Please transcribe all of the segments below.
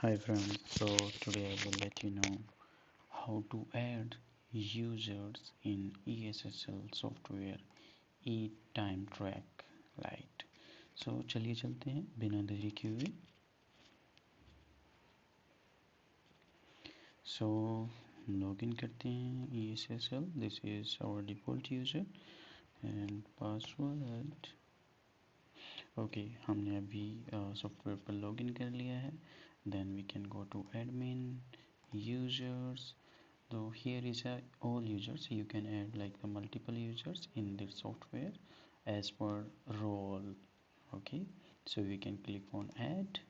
Hi friends, so today I will let you know how to add users in eSSL software e-time track light. So चलिए चलते हैं बिना देरी किए हुए. So login करते हैं eSSL. This is our default user and password. Okay, हमने अभी सॉफ्टवेयर पर लॉगिन कर लिया है. Then we can go to admin, users. So here is all users. You can add like the multiple users in this software as per role. Okay, so we can click on add.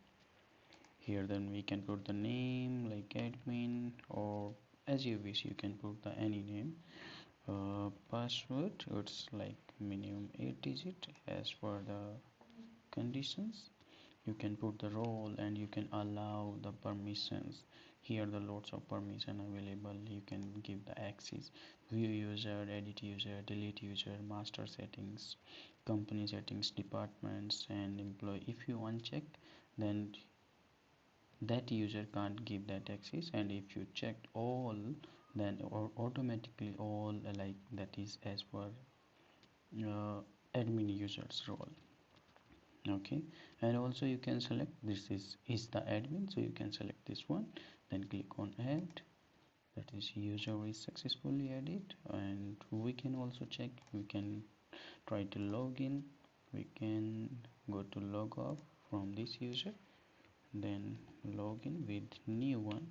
Here then we can put the name like admin, or as you wish you can put the any name. Password, it's like minimum 8 digit as per the conditions. You can put the role and you can allow the permissions. Here the lots of permission available. You can give the access: view user, edit user, delete user, master settings, company settings, departments, and employee. If you uncheck, then that user can't give that access, and if you checked all, then automatically all like that is as per admin users role. Okay, and also you can select this is the admin, so you can select this one, then click on add. That is user is successfully added. And we can also check, we can try to log in. We can go to log off from this user, then log in with new one.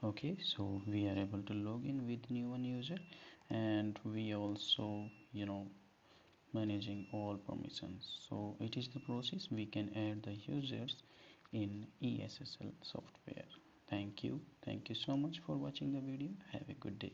Okay, so we are able to log in with new one user, and we also managing all permissions. So it is the process we can add the users in eSSL software. Thank you so much for watching the video. Have a good day.